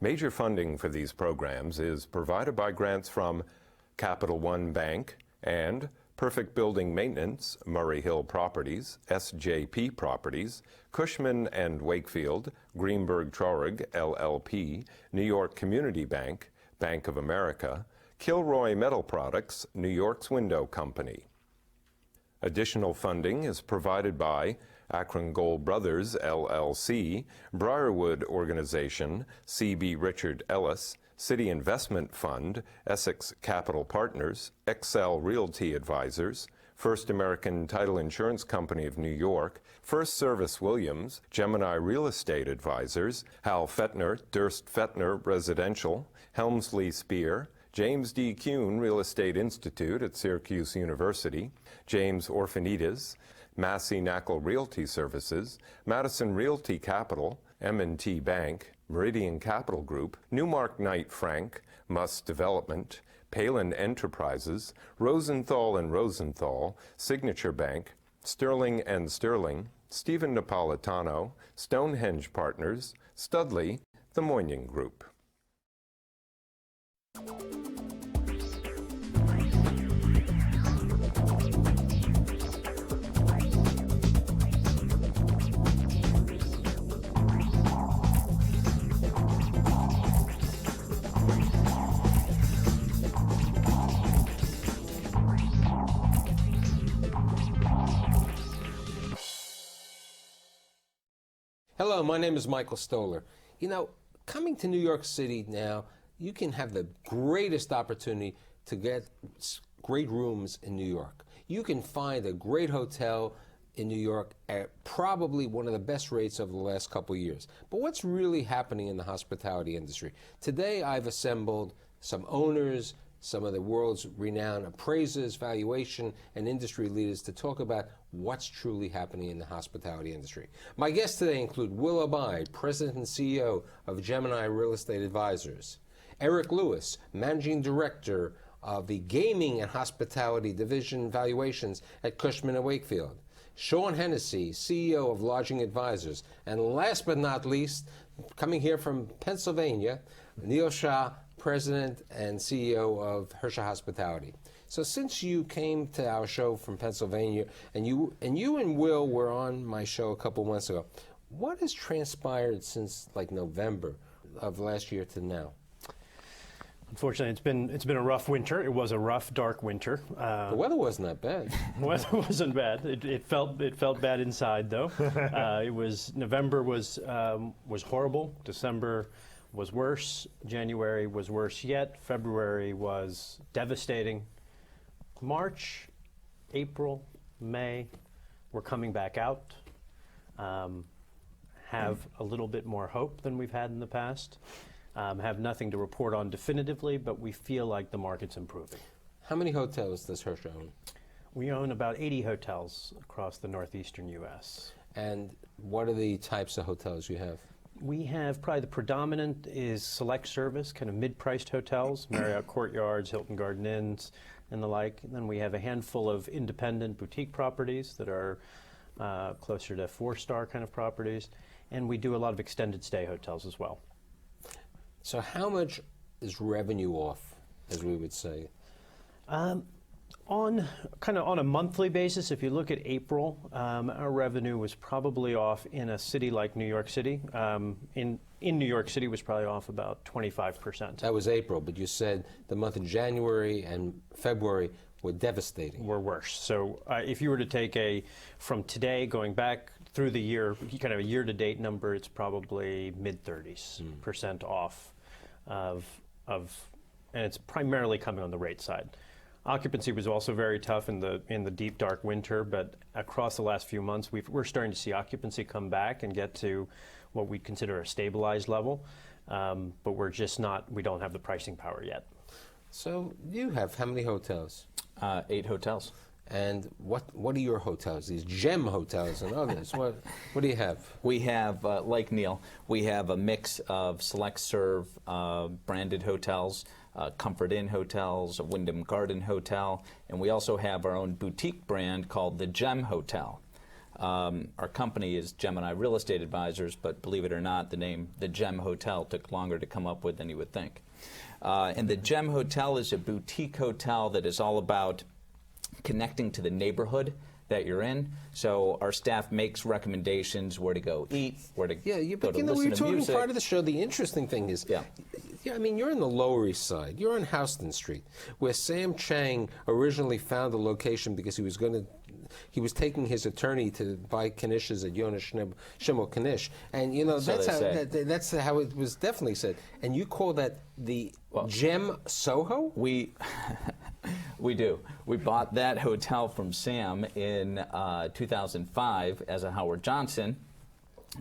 Major funding for these programs is provided by grants from Capital One Bank and Perfect Building Maintenance, Murray Hill Properties, SJP Properties, Cushman & Wakefield, Greenberg Traurig, LLP, New York Community Bank, Bank of America, Kilroy Metal Products, New York's Window Company. Additional funding is provided by Akron Gold Brothers, LLC, Briarwood Organization, C.B. Richard Ellis, City Investment Fund, Essex Capital Partners, Excel Realty Advisors, First American Title Insurance Company of New York, First Service Williams, Gemini Real Estate Advisors, Hal Fettner, Durst Fettner Residential, Helmsley Spear, James D. Kuhn Real Estate Institute at Syracuse University, James Orphanides, Massey Knackle Realty Services, Madison Realty Capital, M&T Bank, Meridian Capital Group, Newmark Knight Frank, Muss Development, Palin Enterprises, Rosenthal & Rosenthal, Signature Bank, Sterling & Sterling, Stephen Napolitano, Stonehenge Partners, Studley, the Moynihan Group. Hello, my name is Michael Stoller. You know, coming to New York City now, you can have the greatest opportunity to get great rooms in New York. You can find a great hotel in New York at probably one of the best rates over the last couple of years. But what's really happening in the hospitality industry? Today I've assembled some owners, some of the world's renowned appraisers, valuation, and industry leaders to talk about what's truly happening in the hospitality industry. My guests today include Will Abide, President and CEO of Gemini Real Estate Advisors, Eric Lewis, Managing Director of the Gaming and Hospitality Division Valuations at Cushman & Wakefield, Sean Hennessy, CEO of Lodging Advisors, and last but not least, coming here from Pennsylvania, Neil Shah, President and CEO of Hersha Hospitality. So since you came to our show from Pennsylvania, and you and Will were on my show a couple months ago, what has transpired since like November of last year to now? Unfortunately, it's been a rough winter. It was a rough, dark winter. The weather wasn't that bad. The weather wasn't bad. It felt bad inside though. November was horrible. December was worse. January was worse yet. February was devastating. March, April, May, we're coming back out. Have a little bit more hope than we've had in the past. Have nothing to report on definitively, but we feel like the market's improving. How many hotels does Hersha own? We own about 80 hotels across the northeastern U.S. And what are the types of hotels you have? We have probably the predominant is select service, kind of mid-priced hotels, Marriott Courtyards, Hilton Garden Inns, and the like. And then we have a handful of independent boutique properties that are closer to 4-star kind of properties. And we do a lot of extended stay hotels as well. So how much is revenue off, as we would say? On a monthly basis, if you look at April, our revenue was probably off in a city like New York City. In New York City was probably off about 25%. That was April, but you said the month of January and February were devastating. Were worse. So if you were to take from today going back through the year, kind of a year-to-date number, it's probably mid-30s% off and it's primarily coming on the rate side. Occupancy was also very tough in the deep, dark winter, but across the last few months, we're starting to see occupancy come back and get to what we consider a stabilized level, but we don't have the pricing power yet. So you have how many hotels? 8 hotels. And what are your hotels? These gem hotels and others. What do you have? We have, like Neil, we have a mix of select serve branded hotels, Comfort Inn hotels, a Wyndham Garden Hotel, and we also have our own boutique brand called the Gem Hotel. Our company is Gemini Real Estate Advisors, but believe it or not, the name, the Gem Hotel, took longer to come up with than you would think. And the Gem Hotel is a boutique hotel that is all about connecting to the neighborhood that you're in. So our staff makes recommendations where to go eat, where to go to listen we were to talking music. part of the show. The interesting thing is, I mean, you're in the Lower East Side. You're on Houston Street, where Sam Chang originally found the location because he was taking his attorney to buy knishes at Yonah Shimel Knish, and you know So that's how it was definitely said. And you call that the Gem Soho? We do. We bought that hotel from Sam in 2005 as a Howard Johnson,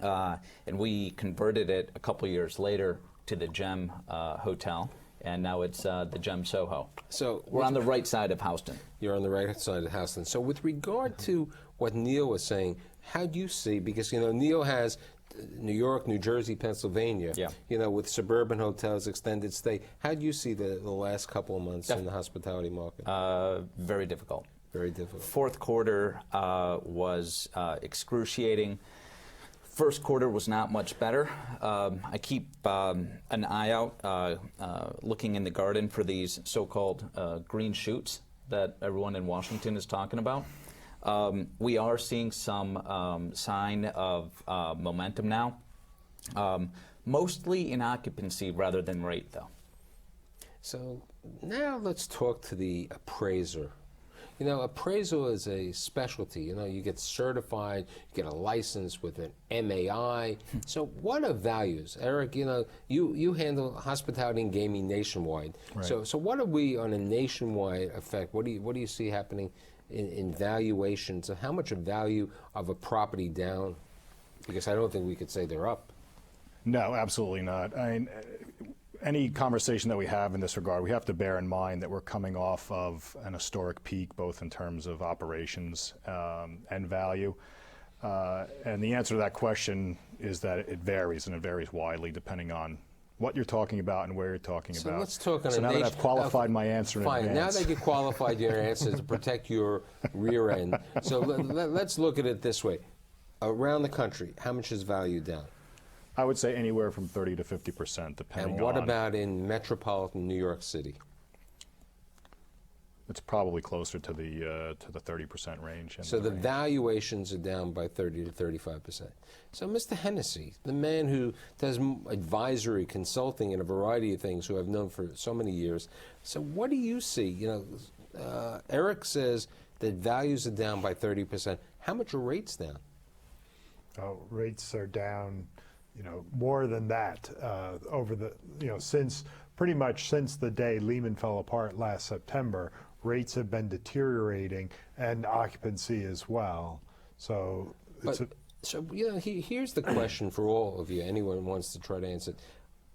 and we converted it a couple years later to the Gem Hotel, and now it's the Gem Soho. So we're on the right side of Houston. You're on the right side of Houston. So with regard to what Neil was saying, how do you see, because you know Neil has New York, New Jersey, Pennsylvania, you know, with suburban hotels, extended stay. How do you see the last couple of months in the hospitality market? Very difficult. Very difficult. Fourth quarter was excruciating. First quarter was not much better. I keep an eye out, looking in the garden for these so-called green shoots that everyone in Washington is talking about. We are seeing some sign of momentum now, mostly in occupancy rather than rate, though. So now let's talk to the appraiser. You know, appraisal is a specialty. You know, you get certified, you get a license with an MAI. So what are values? Eric, you know, you handle hospitality and gaming nationwide. Right. So what are we on a nationwide effect? What do you see happening in valuations? How much of value of a property down? Because I don't think we could say they're up. No, absolutely not. I mean, any conversation that we have in this regard, we have to bear in mind that we're coming off of an historic peak, both in terms of operations and value. And the answer to that question is that it varies, and it varies widely depending on what you're talking about and where you're talking about. So let's talk on so a now that I've qualified my answer in fine. advance. Now that you qualified your answer to protect your rear end. So let's look at it this way. Around the country, how much is value down? I would say anywhere from 30 to 50%, depending on. And what about in metropolitan New York City? It's probably closer to the 30% range. So the valuations are down by 30 to 35%. So Mr. Hennessy, the man who does advisory consulting and a variety of things, who I've known for so many years, so what do you see? You know, Eric says that values are down by 30%. How much are rates down? Oh, rates are down, you know, more than that over the, you know, pretty much since the day Lehman fell apart last September. Rates have been deteriorating, and occupancy as well. So, so you know, here's the question for all of you. Anyone wants to try to answer it.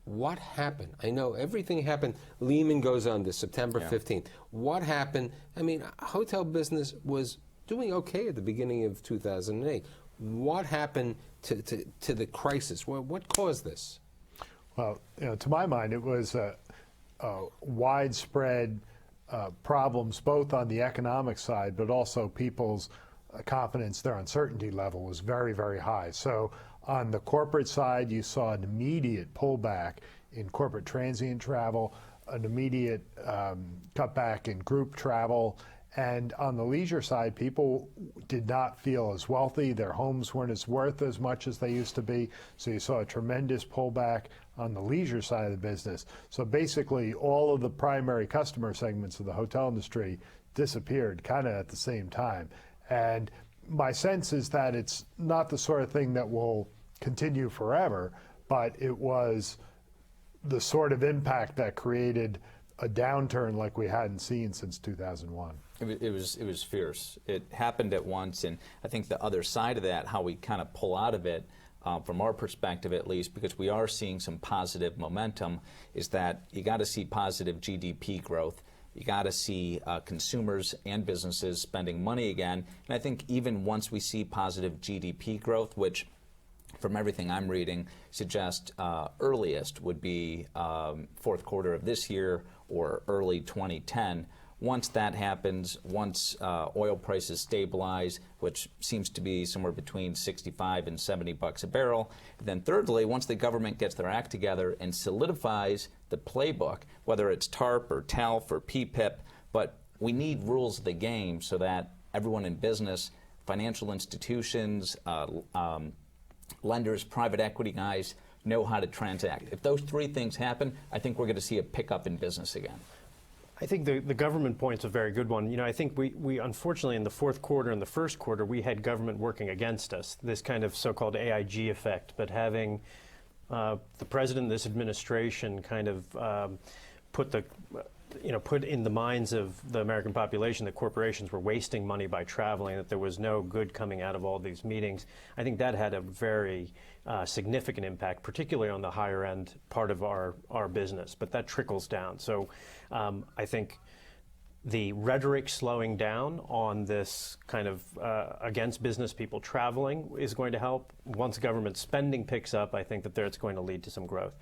What happened? I know everything happened. Lehman goes under September 15th. What happened? I mean, hotel business was doing okay at the beginning of 2008. What happened to the crisis? What caused this? well, you know, to my mind, it was widespread problems both on the economic side, but also people's confidence, their uncertainty level was very, very high. So on the corporate side, you saw an immediate pullback in corporate transient travel, an immediate cutback in group travel. And on the leisure side, people did not feel as wealthy. Their homes weren't as worth as much as they used to be. So you saw a tremendous pullback on the leisure side of the business. So basically, all of the primary customer segments of the hotel industry disappeared kind of at the same time. And my sense is that it's not the sort of thing that will continue forever, but it was the sort of impact that created a downturn like we hadn't seen since 2001. It was fierce. It happened at once, and I think the other side of that, how we kind of pull out of it, from our perspective at least, because we are seeing some positive momentum, is that you got to see positive GDP growth. You got to see consumers and businesses spending money again. And I think even once we see positive GDP growth, which from everything I'm reading suggests earliest would be fourth quarter of this year or early 2010, Once that happens, once oil prices stabilize, which seems to be somewhere between 65 and 70 bucks a barrel, then thirdly, once the government gets their act together and solidifies the playbook, whether it's TARP or TALF or PPIP, but we need rules of the game so that everyone in business, financial institutions, lenders, private equity guys know how to transact. If those three things happen, I think we're going to see a pickup in business again. I think the government point's a very good one. You know, I think we unfortunately in the fourth quarter and the first quarter, we had government working against us, this kind of so-called AIG effect, but having the president and this administration kind of put in the minds of the American population that corporations were wasting money by traveling, that there was no good coming out of all these meetings. I think that had a very significant impact, particularly on the higher end part of our business, but that trickles down. So I think the rhetoric slowing down on this kind of against business people traveling is going to help. Once government spending picks up, I think that it's going to lead to some growth.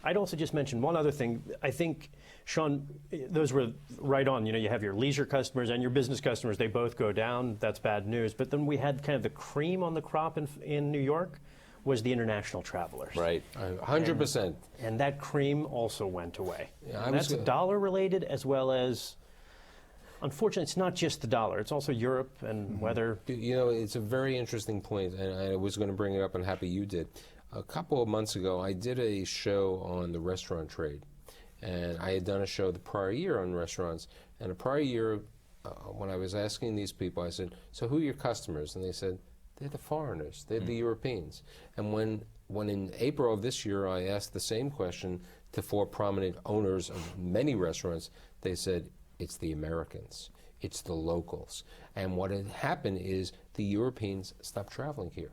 I'd also just mention one other thing. I think, Sean, those were right on. You know, you have your leisure customers and your business customers. They both go down. That's bad news. But then we had kind of the cream on the crop in New York was the international travelers. Right. 100%. And that cream also went away. Yeah, and that's dollar related as well as, unfortunately, it's not just the dollar. It's also Europe and weather. You know, it's a very interesting point, and I was going to bring it up, and happy you did. A couple of months ago, I did a show on the restaurant trade, and I had done a show the prior year on restaurants. And the prior year, when I was asking these people, I said, "So who are your customers?" And they said, "They're the foreigners. They're the Europeans." And when in April of this year, I asked the same question to 4 prominent owners of many restaurants, they said, "It's the Americans. It's the locals." And what had happened is the Europeans stopped traveling here.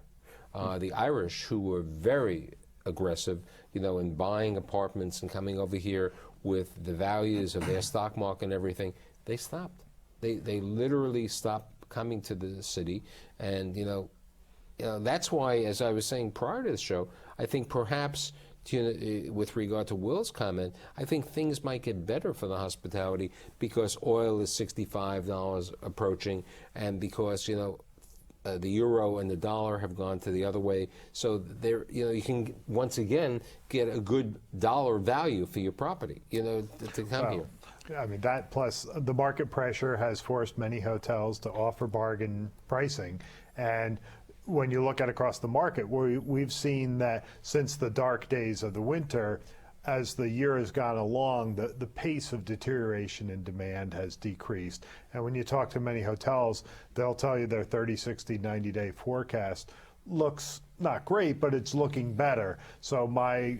The Irish, who were very aggressive, you know, in buying apartments and coming over here with the values of their stock market and everything, they stopped. They literally stopped coming to the city, and you know, that's why, as I was saying prior to the show, I think perhaps, with regard to Will's comment, I think things might get better for the hospitality because oil is $65 approaching, and because the euro and the dollar have gone to the other way. So there, you can once again get a good dollar value for your property, to come here. I mean, that plus the market pressure has forced many hotels to offer bargain pricing. And when you look at across the market, we've seen that since the dark days of the winter, as the year has gone along, the pace of deterioration in demand has decreased. And when you talk to many hotels, they'll tell you their 30, 60, 90-day forecast looks not great, but it's looking better. So my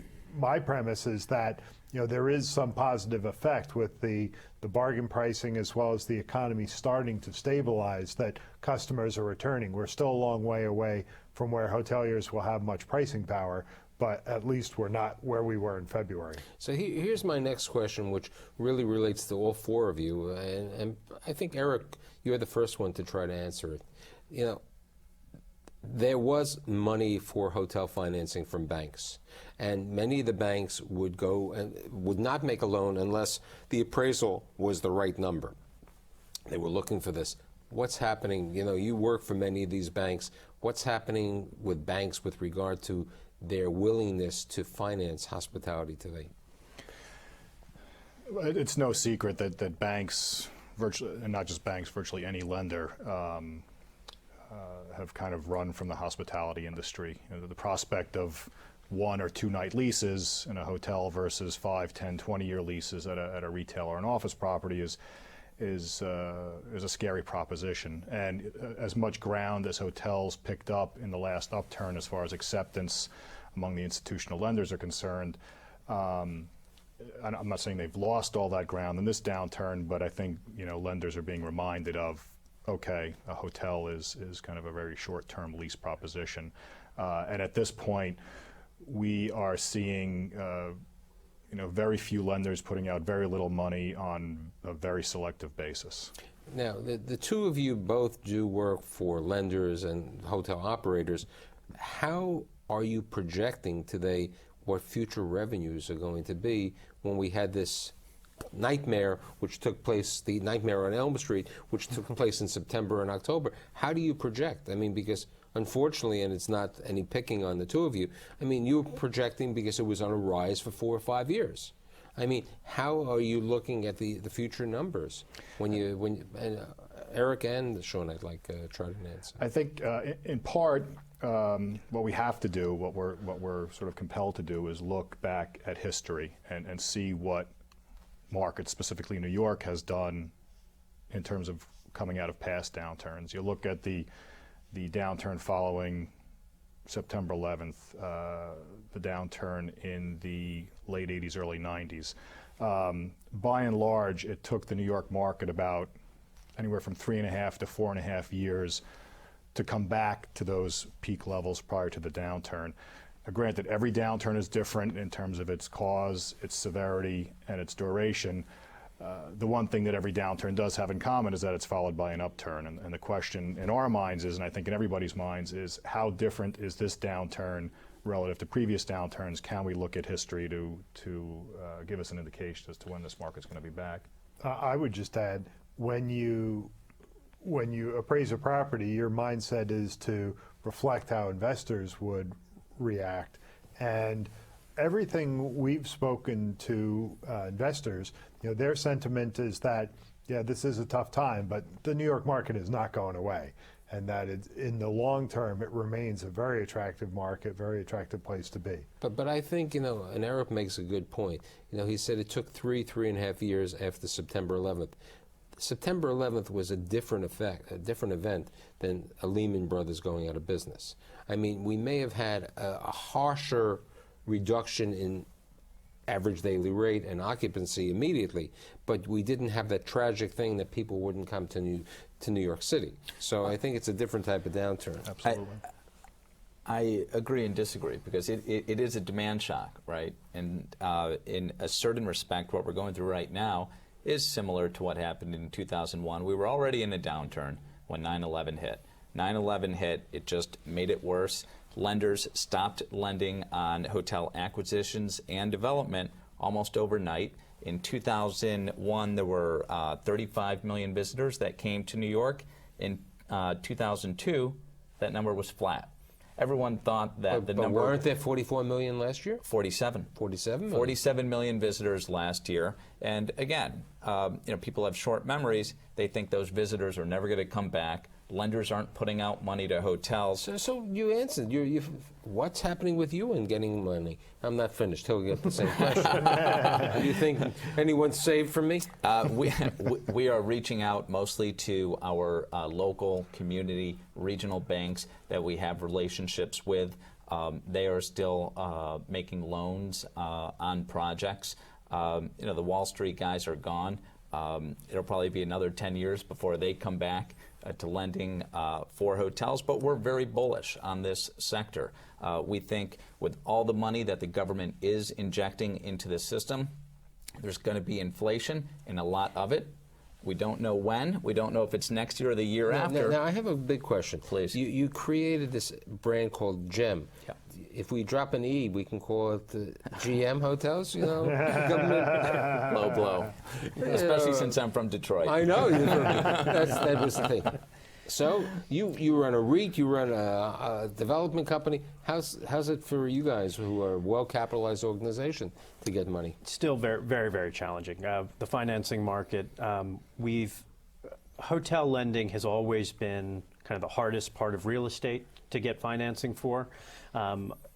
premise is that there is some positive effect with the bargain pricing as well as the economy starting to stabilize, that customers are returning. We're still a long way away from where hoteliers will have much pricing power, but at least we're not where we were in February. So here's my next question, which really relates to all 4 of you, and I think, Eric, you're the first one to try to answer it. There was money for hotel financing from banks, and many of the banks would go and would not make a loan unless the appraisal was the right number. They were looking for this. What's happening? You work for many of these banks. What's happening with banks with regard to their willingness to finance hospitality today? It's no secret that banks, virtually, and not just banks, virtually any lender, have kind of run from the hospitality industry. The prospect of 1 or 2 night leases in a hotel versus 5, 10, 20-year leases at a retail or an office property is a scary proposition. And as much ground as hotels picked up in the last upturn as far as acceptance among the institutional lenders are concerned, I'm not saying they've lost all that ground in this downturn, but I think lenders are being reminded of, okay, a hotel is kind of a very short-term lease proposition, and at this point, we are seeing very few lenders putting out very little money on a very selective basis. Now, the 2 of you both do work for lenders and hotel operators. How are you projecting today what future revenues are going to be when we had this nightmare, which took place, the nightmare on Elm Street, which took place in September and October. How do you project? I mean, because unfortunately, and it's not any picking on the two of you, I mean, you're projecting because it was on a rise for 4 or 5 years. I mean, how are you looking at the future numbers when Eric and Sean, I'd like try to answer. I think in part what we have to do, what we're sort of compelled to do, is look back at history and see what markets, specifically New York, has done in terms of coming out of past downturns. You look at the downturn following September 11th, the downturn in the late 80s, early 90s. By and large, it took the New York market about anywhere from 3.5 to 4.5 years to come back to those peak levels prior to the downturn. Granted, every downturn is different in terms of its cause, its severity, and its duration. The one thing that every downturn does have in common is that it's followed by an upturn. And the question in our minds is, and I think in everybody's minds, is how different is this downturn relative to previous downturns? Can we look at history to give us an indication as to when this market's going to be back? I would just add, when you appraise a property, your mindset is to reflect how investors would react. And everything we've spoken to investors, their sentiment is that, yeah, this is a tough time, but the New York market is not going away. And that in the long term, it remains a very attractive market, very attractive place to be. But I think, and Eric makes a good point. He said it took 3.5 years after September 11th. September 11th was a different event than a Lehman Brothers going out of business. I mean, we may have had a harsher reduction in average daily rate and occupancy immediately, but we didn't have that tragic thing that people wouldn't come to New York City. So I think it's a different type of downturn. Absolutely. I agree and disagree, because it is a demand shock, right? And in a certain respect, what we're going through right now is similar to what happened in 2001. We were already in a downturn when 9/11 hit. 9/11 hit, it just made it worse. Lenders stopped lending on hotel acquisitions and development almost overnight. In 2001, there were 35 million visitors that came to New York. In 2002, that number was flat. Everyone thought that the number... But weren't there 44 million last year? 47. 47 million? 47 million visitors last year. And again, people have short memories. They think those visitors are never going to come back. Lenders aren't putting out money to hotels. So you answered. What's happening with you in getting money? I'm not finished. He'll get the same question. Do you think anyone's saved from me? We are reaching out mostly to our local community regional banks that we have relationships with. They are still making loans on projects. The Wall Street guys are gone. It'll probably be another 10 years before they come back to lending for hotels, but we're very bullish on this sector. We think with all the money that the government is injecting into the system, there's going to be inflation, and a lot of it. We don't know when. We don't know if it's next year or the year after. Now, I have a big question. Please. You created this brand called GEM. Yeah. If we drop an E, we can call it the GM Hotels, Low blow. Especially since I'm from Detroit. I know. That was the thing. So you run a REIT, you run a development company. How's it for you guys, who are a well-capitalized organization, to get money? Still very, very, very challenging. The financing market, hotel lending has always been kind of the hardest part of real estate to get financing for.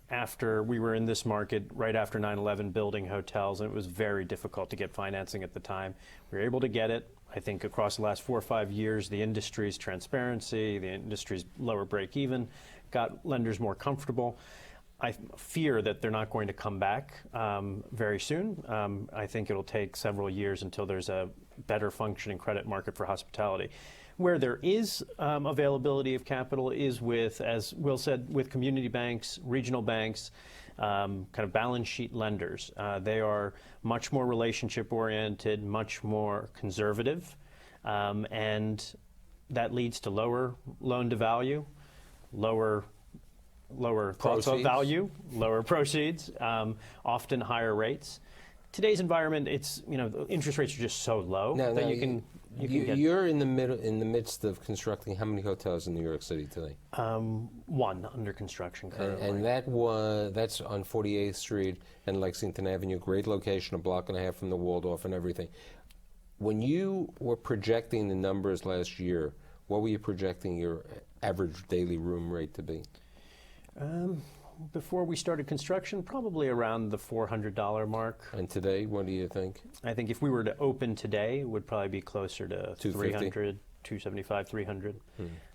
After we were in this market right after 9/11 building hotels, and it was very difficult to get financing at the time. We were able to get it. I think across the last 4 or 5 years, the industry's transparency, the industry's lower break even, got lenders more comfortable. I fear that they're not going to come back very soon. I think it'll take several years until there's a better functioning credit market for hospitality. Where there is availability of capital is with, as Will said, with community banks, regional banks, kind of balance sheet lenders. They are much more relationship oriented, much more conservative, and that leads to lower loan to value, lower thoughts of value, lower proceeds, often higher rates. today's environment, it's, the interest rates are just so low Now, that you can get you're in the midst of constructing how many hotels in New York City today? one under construction currently. And that's on 48th Street and Lexington Avenue, great location, a block and a half from the Waldorf and everything. When you were projecting the numbers last year, what were you projecting your average daily room rate to be? Before we started construction, probably around the $400 mark. And today, what do you think? I think if we were to open today, it would probably be closer to 250? 300, 275, 300.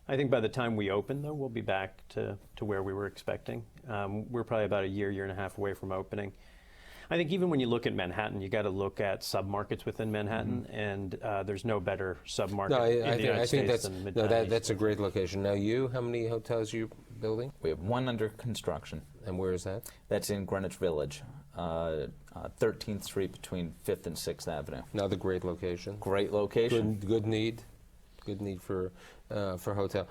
I think by the time we open, though, we'll be back to where we were expecting. We're probably about a year and a half away from opening. I think even when you look at Manhattan, you got to look at submarkets within Manhattan, and there's no better submarket No, in the I United think States that's than Midtown that's East. a great location. Now, how many hotels are you building, We have one under construction. and where is that? That's in Greenwich Village, 13th Street between 5th and 6th Avenue. Another great location. Great location. Good need for hotel.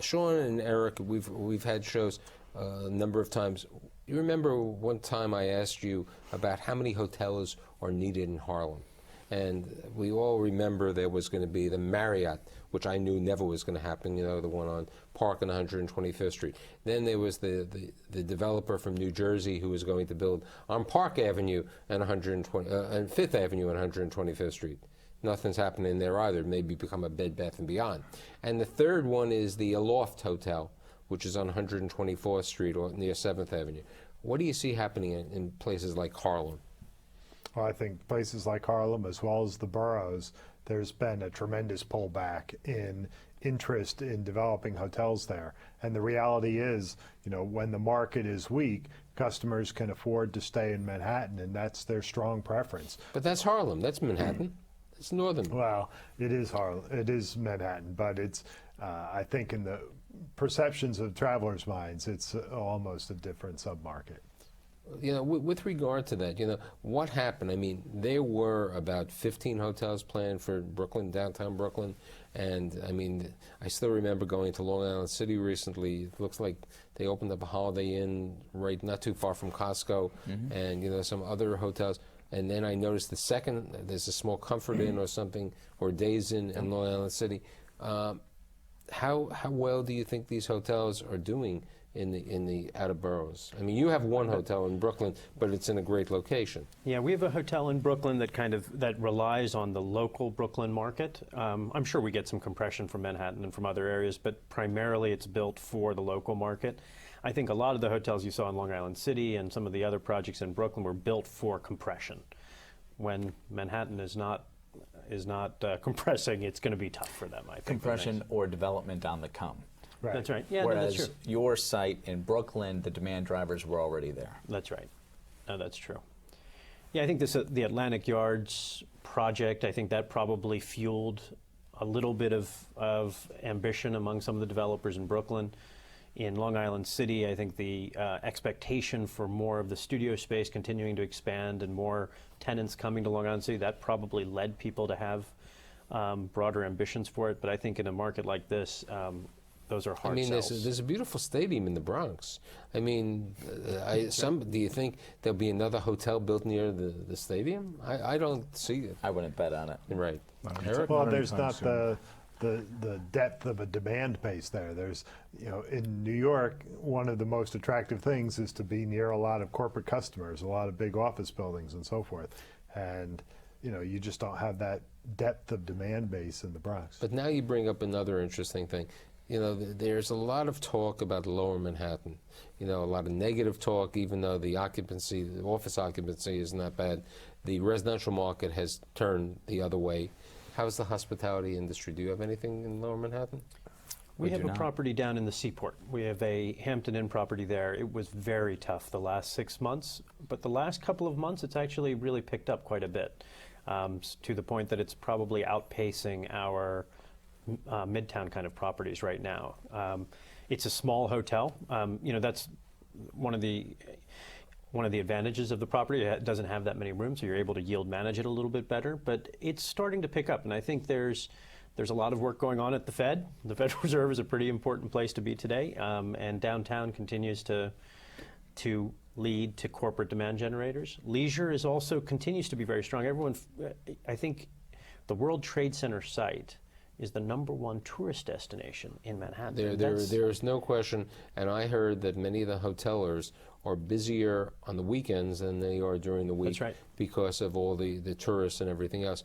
Sean and Eric, we've had shows a number of times. You remember one time I asked you about how many hotels are needed in Harlem, and we all remember there was going to be the Marriott, which I knew never was going to happen. The one on Park and 125th Street. Then there was the developer from New Jersey who was going to build on Park Avenue and 5th Avenue and 125th Street. Nothing's happening there either. Maybe become a Bed Bath & Beyond. And the third one is the Aloft Hotel, which is on 124th Street or near 7th Avenue. What do you see happening in places like Harlem? Well, I think places like Harlem, as well as the boroughs, there's been a tremendous pullback in interest in developing hotels there. And the reality is, when the market is weak, customers can afford to stay in Manhattan, and that's their strong preference. But that's Harlem. That's Manhattan. It's northern. Well, it is Harlem. It is Manhattan, but it's, I think in the perceptions of travelers' minds, it's almost a different submarket. With regard to that, what happened? I mean, there were about 15 hotels planned for Brooklyn, downtown Brooklyn, and I mean, I still remember going to Long Island City recently. It looks like they opened up a Holiday Inn right not too far from Costco, and some other hotels. And then I noticed there's a small Comfort Inn or something, or Days Inn in Long Island City. How well do you think these hotels are doing in the outer boroughs? I mean, you have one hotel in Brooklyn, but it's in a great location. Yeah, we have a hotel in Brooklyn that relies on the local Brooklyn market. I'm sure we get some compression from Manhattan and from other areas, but primarily it's built for the local market. I think a lot of the hotels you saw in Long Island City and some of the other projects in Brooklyn were built for compression. When Manhattan is not compressing, it's going to be tough for them, I think. Compression or development on the come. Right. That's right. Yeah, Whereas no, that's true. your site in Brooklyn, the demand drivers were already there. That's right. No, that's true. Yeah, I think the Atlantic Yards project, I think that probably fueled a little bit of ambition among some of the developers in Brooklyn. In Long Island City, I think the expectation for more of the studio space continuing to expand and more tenants coming to Long Island City, that probably led people to have broader ambitions for it. But I think in a market like this, those are hard sells. There's a beautiful stadium in the Bronx. I mean, do you think there'll be another hotel built near the stadium? I don't see it. I wouldn't bet on it. Right. Eric? Well, Not there's anytime not soon. the depth of a demand base there. There's, in New York, one of the most attractive things is to be near a lot of corporate customers, a lot of big office buildings and so forth. And, you just don't have that depth of demand base in the Bronx. But now you bring up another interesting thing. There's a lot of talk about lower Manhattan. A lot of negative talk, even though the office occupancy is not bad. The residential market has turned the other way. How's the hospitality industry? Do you have anything in lower Manhattan? We have do a not. property down in the Seaport. We have a Hampton Inn property there. It was very tough the last 6 months, but the last couple of months it's actually really picked up quite a bit, to the point that it's probably outpacing our Midtown kind of properties right now. It's a small hotel. That's one of the advantages of the property. It doesn't have that many rooms, so you're able to yield manage it a little bit better. But it's starting to pick up, and I think there's a lot of work going on at the Fed. The Federal Reserve is a pretty important place to be today, and downtown continues to lead to corporate demand generators. Leisure is also continues to be very strong. Everyone, I think, the World Trade Center site is the #1 tourist destination in Manhattan. There's no question, and I heard that many of the hotelers are busier on the weekends than they are during the week. That's right. Because of all the tourists and everything else.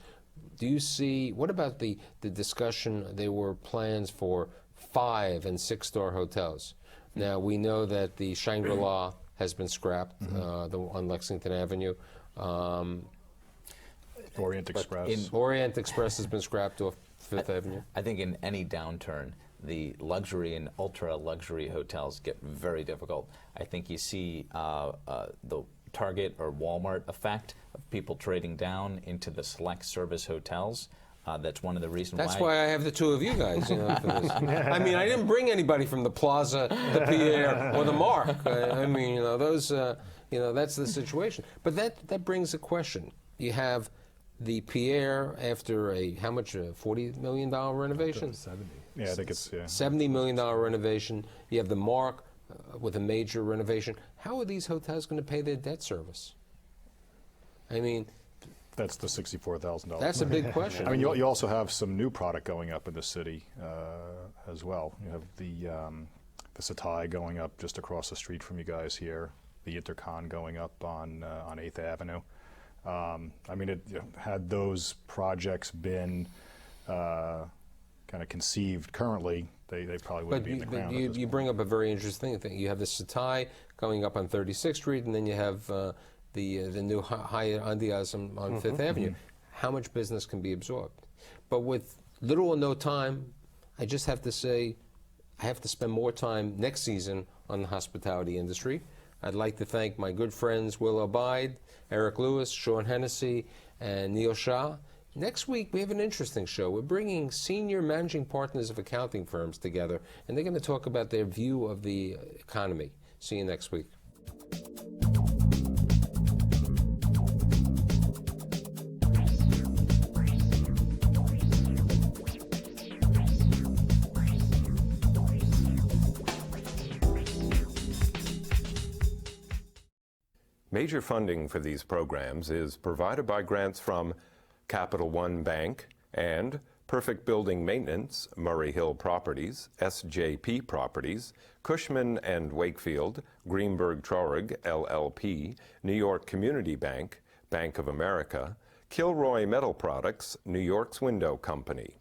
Do you see, what about the discussion, there were plans for 5- and 6-star hotels. Now, we know that the Shangri-La has been scrapped on Lexington Avenue. Orient Express. Orient Express has been scrapped off Fifth Avenue. I think in any downturn, the luxury and ultra-luxury hotels get very difficult. I think you see the Target or Walmart effect of people trading down into the select service hotels. That's one of the reasons That's why I have the two of you guys, you know, for this. I mean, I didn't bring anybody from the Plaza, the Pierre, or the Mark. I mean, you know, those, you know, that's the situation. But that brings a question. You have the Pierre after how much, a $40 million renovation? 70. Yeah, I think it's, yeah. $70 million renovation. You have the Mark with a major renovation. How are these hotels going to pay their debt service? I mean, That's the $64,000. that's a big question. I mean, you also have some new product going up in the city as well. You have the Satai going up just across the street from you guys here, the Intercon going up on 8th Avenue. I mean, had those projects been kind of conceived currently, they probably wouldn't be in the ground. But you bring up a very interesting thing. You have the Satai going up on 36th Street, and then you have the new Hyatt Andiaz on Fifth Avenue. How much business can be absorbed? But with little or no time, I just have to say, I have to spend more time next season on the hospitality industry. I'd like to thank my good friends Will Abide, Eric Lewis, Sean Hennessy, and Neil Shah. Next week, we have an interesting show. We're bringing senior managing partners of accounting firms together, and they're going to talk about their view of the economy. See you next week. Major funding for these programs is provided by grants from Capital One Bank and Perfect Building Maintenance, Murray Hill Properties, SJP Properties, Cushman & Wakefield, Greenberg Traurig, LLP, New York Community Bank, Bank of America, Kilroy Metal Products, New York's Window Company.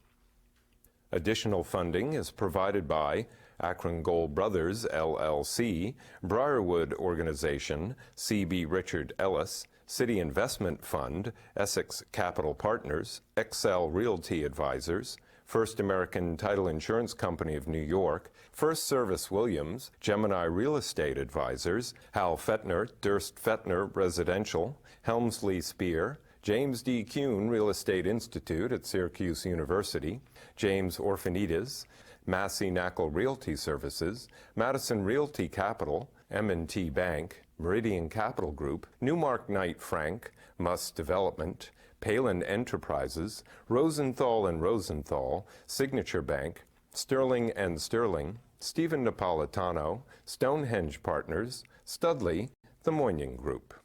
Additional funding is provided by Akron Gold Brothers, LLC, Briarwood Organization, C.B. Richard Ellis, City Investment Fund, Essex Capital Partners, Excel Realty Advisors, First American Title Insurance Company of New York, First Service Williams, Gemini Real Estate Advisors, Hal Fettner, Durst Fettner Residential, Helmsley Spear, James D. Kuhn Real Estate Institute at Syracuse University, James Orphanides, Massey Knackle Realty Services, Madison Realty Capital, M&T Bank, Meridian Capital Group, Newmark Knight Frank, Muss Development, Palin Enterprises, Rosenthal & Rosenthal, Signature Bank, Sterling & Sterling, Stephen Napolitano, Stonehenge Partners, Studley, the Moynihan Group.